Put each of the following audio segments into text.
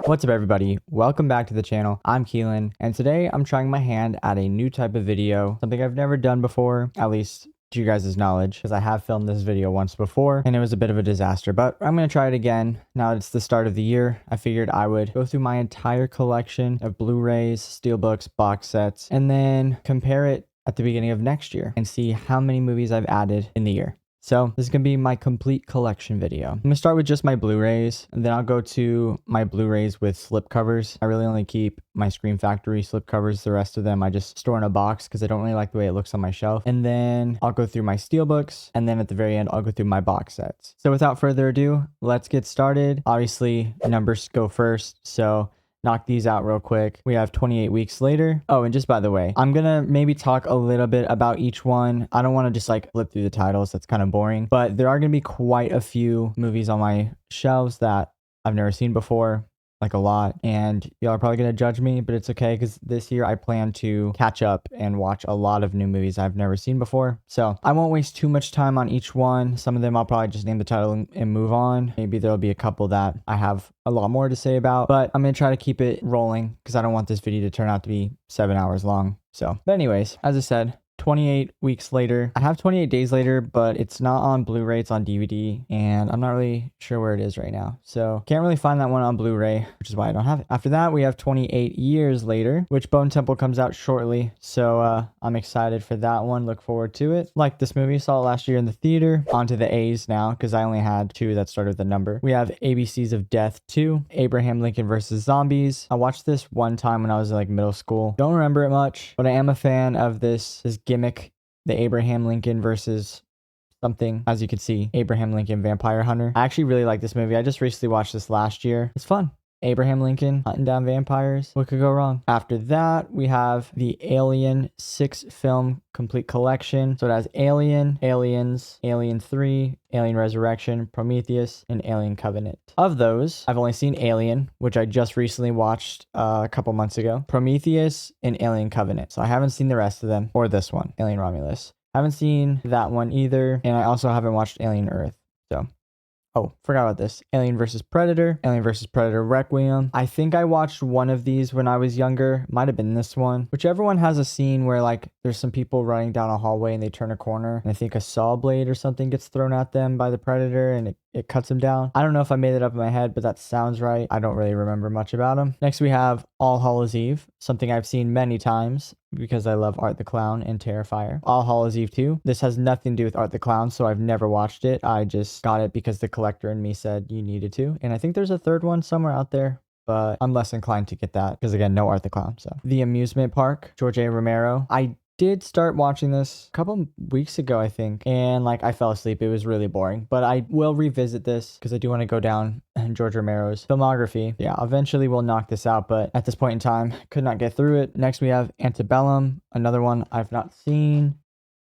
What's up everybody, welcome back to the channel. I'm Keelan and today I'm trying my hand at a new type of video, something I've never done before, at least to you guys' knowledge, because I have filmed this video once before and it was a bit of a disaster, but I'm going to try it again. Now that it's the start of the year, I figured I would go through my entire collection of Blu-rays, steelbooks, box sets, and then compare it at the beginning of next year and see how many movies I've added in the year. So this is going to be my complete collection video. I'm going to start with just my Blu-rays, and then I'll go to my Blu-rays with slip covers. I really only keep my Scream Factory slip covers. The rest of them I just store in a box because I don't really like the way it looks on my shelf. And then I'll go through my steelbooks, and then at the very end, I'll go through my box sets. So without further ado, let's get started. Obviously, numbers go first, so knock these out real quick. We have 28 weeks later. Oh, and just by the way, I'm gonna maybe talk a little bit about each one. I don't want to just like flip through the titles. That's kind of boring, but there are gonna be quite a few movies on my shelves that I've never seen before, like a lot, and y'all are probably gonna judge me, but it's okay because this year I plan to catch up and watch a lot of new movies I've never seen before. So I won't waste too much time on each one. Some of them I'll probably just name the title and move on. Maybe there'll be a couple that I have a lot more to say about, but I'm gonna try to keep it rolling because I don't want this video to turn out to be 7 hours long. So, but anyways, as I said, 28 weeks later. I have 28 days later, but it's not on Blu-ray, it's on DVD, and I'm not really sure where it is right now. So can't really find that one on Blu-ray, which is why I don't have it. After that, we have 28 years later, which Bone Temple comes out shortly. So I'm excited for that one. Look forward to it. Like this movie, saw it last year in the theater. On to the A's now, because I only had two that started with the number. We have ABCs of Death 2, Abraham Lincoln versus Zombies. I watched this one time when I was in like middle school. Don't remember it much, but I am a fan of this gimmick, the Abraham Lincoln versus something. As you can see, Abraham Lincoln Vampire Hunter. I actually really like this movie. I just recently watched this last year. It's fun. Abraham Lincoln hunting down vampires. What could go wrong? After that, we have the Alien 6-film complete collection. So it has Alien, Aliens, Alien 3, Alien Resurrection, Prometheus, and Alien Covenant. Of those, I've only seen Alien, which I just recently watched a couple months ago, Prometheus, and Alien Covenant. So I haven't seen the rest of them, or this one, Alien Romulus. Haven't seen that one either, and I also haven't watched Alien Earth. So oh, forgot about this. Alien vs. Predator, Alien vs. Predator Requiem. I think I watched one of these when I was younger. Might have been this one. Whichever one has a scene where like there's some people running down a hallway and they turn a corner, and I think a saw blade or something gets thrown at them by the Predator and it cuts them down. I don't know if I made it up in my head, but that sounds right. I don't really remember much about them. Next we have All Hallows Eve, something I've seen many times because I love Art the Clown and Terrifier. All Hallows Eve 2. This has nothing to do with Art the Clown, so I've never watched it. I just got it because the collector in me said you needed to. And I think there's a third one somewhere out there, but I'm less inclined to get that because again, no Art the Clown. So The Amusement Park, George A. Romero. I did start watching this a couple weeks ago, I think, and like I fell asleep. It was really boring, but I will revisit this because I do want to go down George Romero's filmography. Yeah, eventually we'll knock this out, but at this point in time, could not get through it. Next we have Antebellum, another one I've not seen.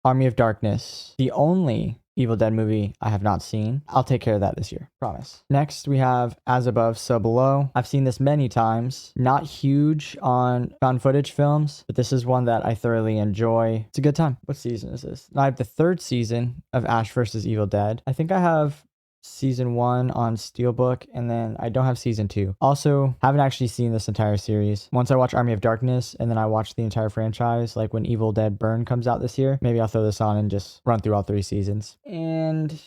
Army of Darkness, the only Evil Dead movie I have not seen. I'll take care of that this year, promise. Next, we have As Above, So Below. I've seen this many times. Not huge on found footage films, but this is one that I thoroughly enjoy. It's a good time. What season is this? I have the 3rd season of Ash vs. Evil Dead. I think I have season 1 on Steelbook, and then I don't have season 2. Also, haven't actually seen this entire series. Once I watch Army of Darkness, and then I watch the entire franchise, like when Evil Dead Burn comes out this year, maybe I'll throw this on and just run through all 3 seasons. And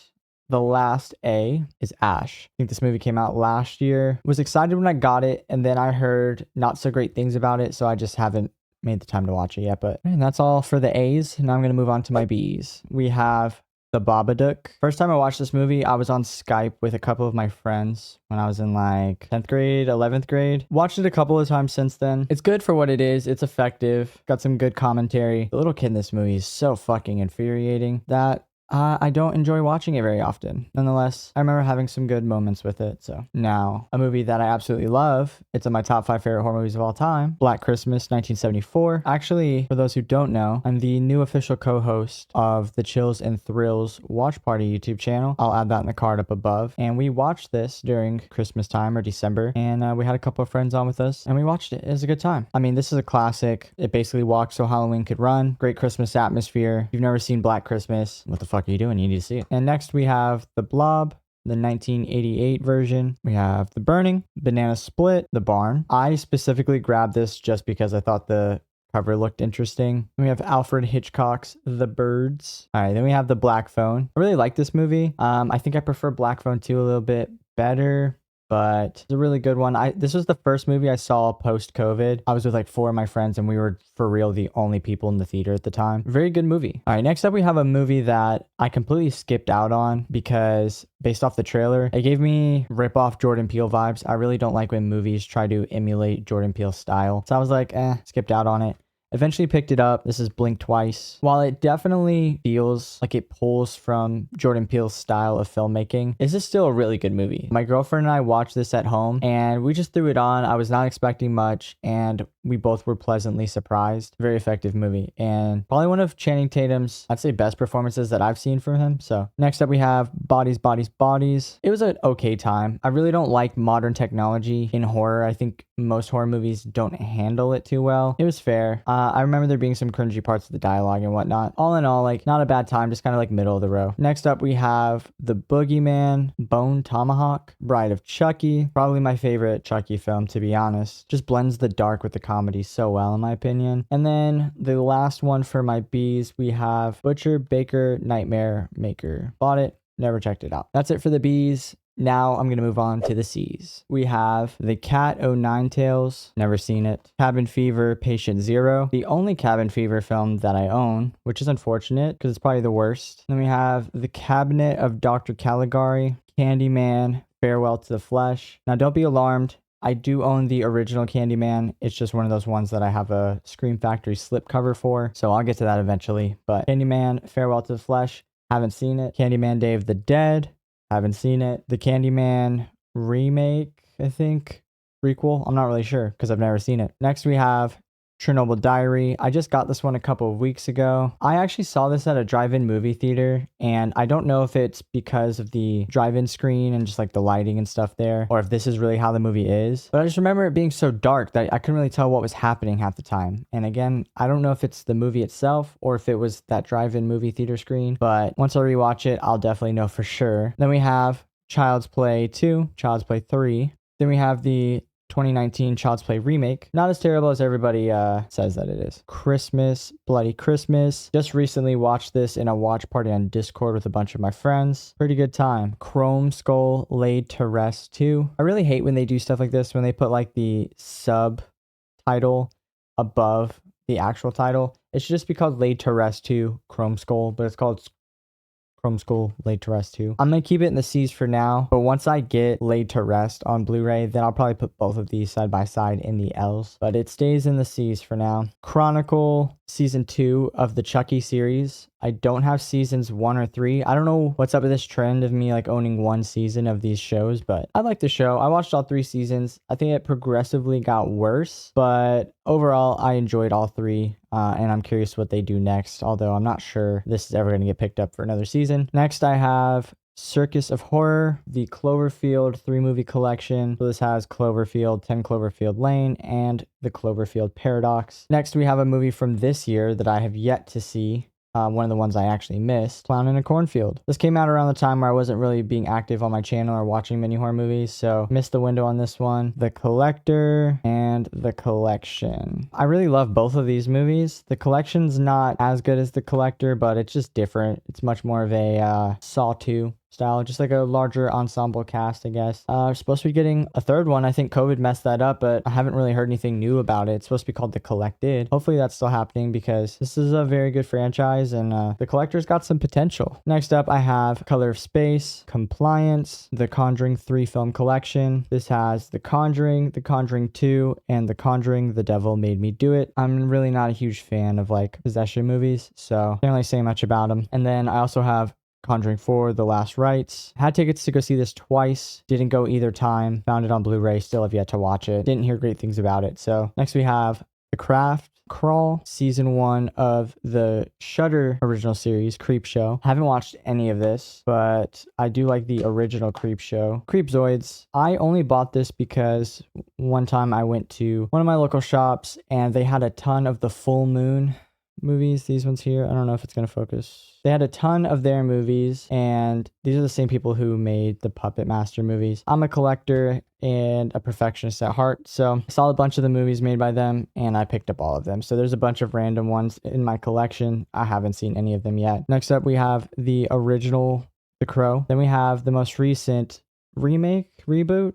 the last A is Ash. I think this movie came out last year. Was excited when I got it, and then I heard not so great things about it, so I just haven't made the time to watch it yet. But and that's all for the A's. Now I'm going to move on to my B's. We have The Babadook. First time I watched this movie, I was on Skype with a couple of my friends when I was in like 10th grade, 11th grade. Watched it a couple of times since then. It's good for what it is. It's effective. Got some good commentary. The little kid in this movie is so fucking infuriating that I don't enjoy watching it very often. Nonetheless, I remember having some good moments with it. So now, a movie that I absolutely love. It's in my top 5 favorite horror movies of all time. Black Christmas, 1974. Actually, for those who don't know, I'm the new official co-host of the Chills and Thrills Watch Party YouTube channel. I'll add that in the card up above. And we watched this during Christmas time or December. And we had a couple of friends on with us and we watched it. It was a good time. I mean, this is a classic. It basically walks so Halloween could run. Great Christmas atmosphere. If you've never seen Black Christmas, what the fuck are you doing? You need to see it. And next we have The Blob. the 1988 version. We have The Burning, Banana Split, The Barn. I specifically grabbed this just because I thought the cover looked interesting. We have Alfred Hitchcock's The Birds. All right, then we have The Black Phone. I really like this movie. I think I prefer Black Phone 2 a little bit better, but it's a really good one. This was the first movie I saw post-COVID. I was with like 4 of my friends and we were for real the only people in the theater at the time. Very good movie. All right, next up we have a movie that I completely skipped out on because based off the trailer, it gave me rip-off Jordan Peele vibes. I really don't like when movies try to emulate Jordan Peele's style. So I was like, skipped out on it. Eventually picked it up. This is Blink Twice. While it definitely feels like it pulls from Jordan Peele's style of filmmaking, this is still a really good movie. My girlfriend and I watched this at home and we just threw it on. I was not expecting much and we both were pleasantly surprised. Very effective movie and probably one of Channing Tatum's, I'd say, best performances that I've seen from him. So next up we have Bodies, Bodies, Bodies. It was an okay time. I really don't like modern technology in horror. I think most horror movies don't handle it too well. It was fair. I remember there being some cringy parts of the dialogue and whatnot. All in all, like, not a bad time, just kind of like middle of the row. Next up, we have The Boogeyman, Bone Tomahawk, Bride of Chucky. Probably my favorite Chucky film, to be honest. Just blends the dark with the comedy so well, in my opinion. And then the last one for my B's, we have Butcher, Baker, Nightmare Maker. Bought it, never checked it out. That's it for the B's. Now I'm going to move on to the C's. We have The Cat O' Nine Tails. Never seen it. Cabin Fever, Patient Zero. The only Cabin Fever film that I own, which is unfortunate because it's probably the worst. Then we have The Cabinet of Dr. Caligari, Candyman, Farewell to the Flesh. Now don't be alarmed. I do own the original Candyman. It's just one of those ones that I have a Scream Factory slipcover for. So I'll get to that eventually. But Candyman, Farewell to the Flesh. Haven't seen it. Candyman, Day of the Dead. Haven't seen it. The Candyman remake, I think. Prequel. I'm not really sure because I've never seen it. Next we have Chernobyl Diary. I just got this one a couple of weeks ago. I actually saw this at a drive-in movie theater, and I don't know if it's because of the drive-in screen and just like the lighting and stuff there, or if this is really how the movie is. But I just remember it being so dark that I couldn't really tell what was happening half the time. And again, I don't know if it's the movie itself or if it was that drive-in movie theater screen, but once I rewatch it, I'll definitely know for sure. Then we have Child's Play 2, Child's Play 3. Then we have the 2019 Child's Play remake. Not as terrible as everybody says that it is. Christmas, Bloody Christmas. Just recently watched this in a watch party on Discord with a bunch of my friends. Pretty good time. Chrome Skull Laid to Rest 2. I really hate when they do stuff like this, when they put like the subtitle above the actual title. It should just be called Laid to Rest 2 Chrome Skull, but it's called Chrome Skull Laid to Rest 2. I'm going to keep it in the C's for now, but once I get Laid to Rest on Blu-ray, then I'll probably put both of these side by side in the L's, but it stays in the C's for now. Chronicle Season 2 of the Chucky series. I don't have seasons 1 or 3. I don't know what's up with this trend of me like owning one season of these shows, but I like the show. I watched all 3 seasons. I think it progressively got worse, but overall I enjoyed all 3, and I'm curious what they do next, although I'm not sure this is ever going to get picked up for another season. Next I have Circus of Horror, the Cloverfield 3-movie collection. So this has Cloverfield, 10 Cloverfield Lane, and the Cloverfield Paradox. Next we have a movie from this year that I have yet to see. One of the ones I actually missed, Clown in a Cornfield. This came out around the time where I wasn't really being active on my channel or watching many horror movies, so missed the window on this one. The Collector and The Collection. I really love both of these movies. The Collection's not as good as The Collector, but it's just different. It's much more of a Saw 2 style, just like a larger ensemble cast, I guess. Supposed to be getting a third one. I think COVID messed that up, but I haven't really heard anything new about it. It's supposed to be called The Collected. Hopefully that's still happening because this is a very good franchise and The Collector's got some potential. Next up, I have Color of Space, Compliance, The Conjuring 3 film collection. This has The Conjuring 2, and The Conjuring, The Devil Made Me Do It. I'm really not a huge fan of like possession movies, so can't really say much about them. And then I also have Conjuring 4, The Last Rites. Had tickets to go see this twice. Didn't go either time. Found it on Blu-ray. Still have yet to watch it. Didn't hear great things about it. So next we have The Craft, Crawl, Season 1 of the Shudder original series, Creepshow. Haven't watched any of this, but I do like the original Creepshow. Creepzoids. I only bought this because one time I went to one of my local shops and they had a ton of the Full Moon movies, these ones here. I don't know if it's going to focus. They had a ton of their movies, and these are the same people who made the Puppet Master movies. I'm a collector and a perfectionist at heart, so I saw a bunch of the movies made by them, and I picked up all of them. So there's a bunch of random ones in my collection. I haven't seen any of them yet. Next up, we have the original The Crow. Then we have the most recent reboot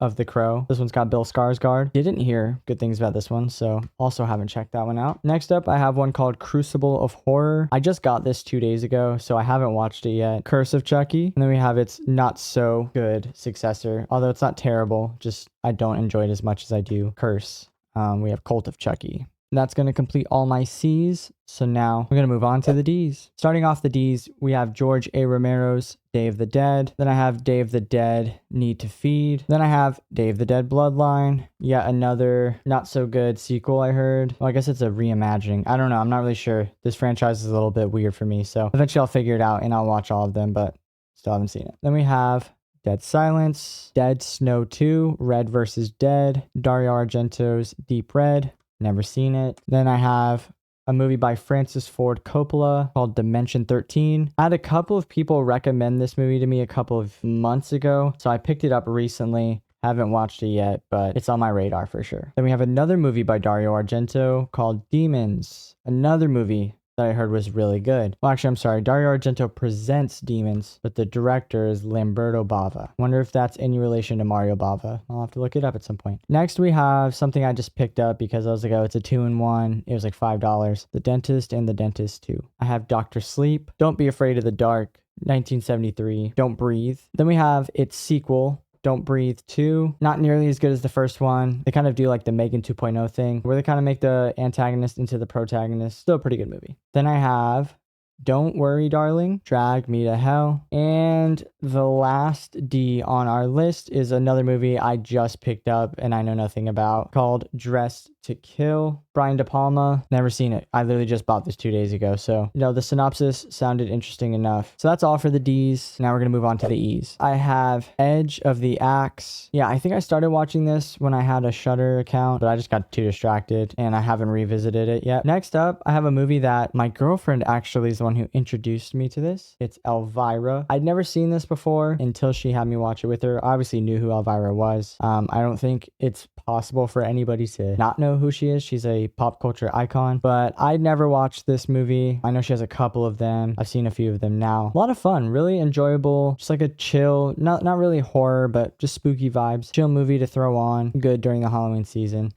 of The Crow. This one's got Bill Skarsgård. Didn't hear good things about this one, so also haven't checked that one out. Next up, I have one called Crucible of Horror. I just got this 2 days ago, so I haven't watched it yet. Curse of Chucky. And then we have its not so good successor, although it's not terrible, just I don't enjoy it as much as I do Curse. We have Cult of Chucky. That's going to complete all my C's. So now we're going to move on to the D's. Starting off the D's, we have George A. Romero's Day of the Dead. Then I have Day of the Dead, Need to Feed. Then I have Day of the Dead Bloodline. Yet another not so good sequel, I heard. Well, I guess it's a reimagining. I don't know. I'm not really sure. This franchise is a little bit weird for me. So eventually I'll figure it out and I'll watch all of them, but still haven't seen it. Then we have Dead Silence, Dead Snow 2, Red vs. Dead, Dario Argento's Deep Red. Never seen it. Then I have a movie by Francis Ford Coppola called Dimension 13. I had a couple of people recommend this movie to me a couple of months ago, so I picked it up recently. Haven't watched it yet, but it's on my radar for sure. Then we have another movie by Dario Argento called Demons. Another movie that I heard was really good. Well, actually, I'm sorry. Dario Argento presents Demons, but the director is Lamberto Bava. Wonder if that's any relation to Mario Bava. I'll have to look it up at some point. Next, we have something I just picked up because I was like, oh, it's a 2-in-1. It was like $5. The Dentist and The Dentist 2. I have Dr. Sleep, Don't Be Afraid of the Dark, 1973, Don't Breathe. Then we have its sequel, Don't Breathe 2. Not nearly as good as the first one. They kind of do like the Megan 2.0 thing, where they kind of make the antagonist into the protagonist. Still a pretty good movie. Then I have Don't Worry, Darling, Drag Me to Hell. And the last D on our list is another movie I just picked up and I know nothing about, called Dressed to Kill. Brian De Palma, never seen it. I literally just bought this 2 days ago. So, the synopsis sounded interesting enough. So that's all for the D's. Now we're going to move on to the E's. I have Edge of the Axe. Yeah, I think I started watching this when I had a Shudder account, but I just got too distracted and I haven't revisited it yet. Next up, I have a movie that my girlfriend actually is the one who introduced me to this. It's Elvira. I'd never seen this before until she had me watch it with her. I obviously knew who Elvira was. I don't think it's possible for anybody to not know who she is. She's a pop culture icon, but I'd never watched this movie. I know she has a couple of them. I've seen a few of them now. A lot of fun, really enjoyable, just like a chill, not really horror, but just spooky vibes. Chill movie to throw on, good during the Halloween season.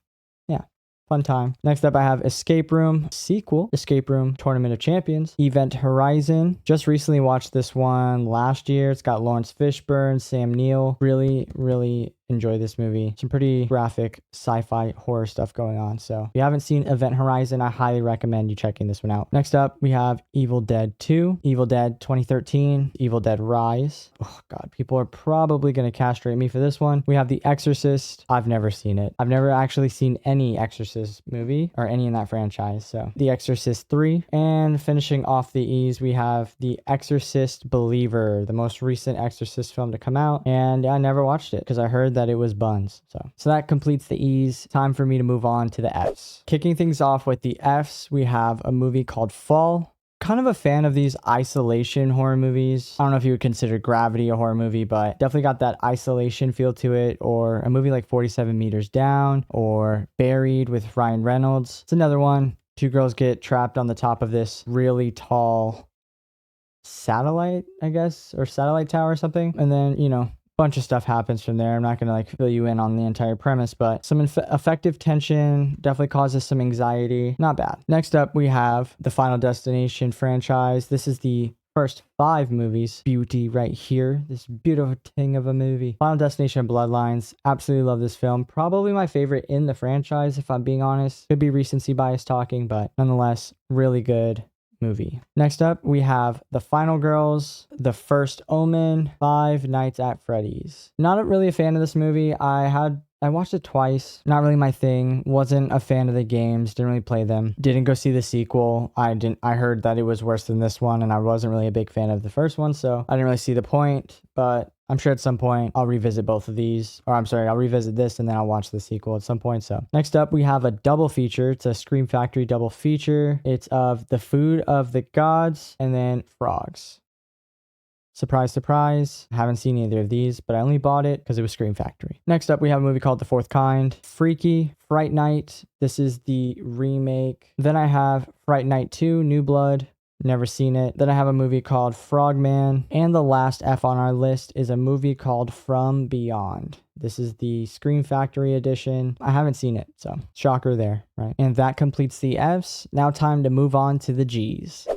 Yeah. Fun time. Next up, I have Escape Room sequel, Escape Room Tournament of Champions, Event Horizon. Just recently watched this one last year. It's got Lawrence Fishburne, Sam Neill. Really enjoy this movie. Some pretty graphic sci-fi horror stuff going on. So if you haven't seen Event Horizon, I highly recommend you checking this one out. Next up, we have Evil Dead 2, Evil Dead 2013, Evil Dead Rise. Oh God, people are probably going to castrate me for this one. We have The Exorcist. I've never seen it. I've never actually seen any Exorcist movie or any in that franchise. So The Exorcist 3. And finishing off the E's, we have The Exorcist Believer, the most recent Exorcist film to come out. And I never watched it because I heard that it was buns. So that completes the E's. Time for me to move on to the F's. Kicking things off with the F's, we have a movie called Fall. Kind of a fan of these isolation horror movies. I don't know if you would consider Gravity a horror movie, but definitely got that isolation feel to it. Or a movie like 47 Meters Down or Buried with Ryan Reynolds. It's another one. Two girls get trapped on the top of this really tall satellite, I guess, or satellite tower or something. And then, bunch of stuff happens from there. I'm not going to fill you in on the entire premise, but some effective tension definitely causes some anxiety. Not bad. Next up, we have the Final Destination franchise. This is the first 5 movies. Beauty right here. This beautiful thing of a movie. Final Destination Bloodlines. Absolutely love this film. Probably my favorite in the franchise, if I'm being honest. Could be recency bias talking, but nonetheless, really good movie. Next up, we have The Final Girls, The First Omen, Five Nights at Freddy's. Not really a fan of this movie. I watched it twice. Not really my thing. Wasn't a fan of the games. Didn't really play them. Didn't go see the sequel. I heard that it was worse than this one, and I wasn't really a big fan of the first one, so I didn't really see the point. But I'm sure at some point I'll revisit both of these, or I'm sorry, I'll revisit this and then I'll watch the sequel at some point. So next up, we have a double feature. It's a Scream Factory double feature. It's of The Food of the Gods and then Frogs. Surprise, surprise. I haven't seen either of these, but I only bought it because it was Scream Factory. Next up, we have a movie called The Fourth Kind. Freaky, Fright Night. This is the remake. Then I have Fright Night 2, New Blood. Never seen it. Then I have a movie called Frogman. And the last F on our list is a movie called From Beyond. This is the Scream Factory edition. I haven't seen it, so shocker there, right? And that completes the Fs. Now time to move on to the Gs.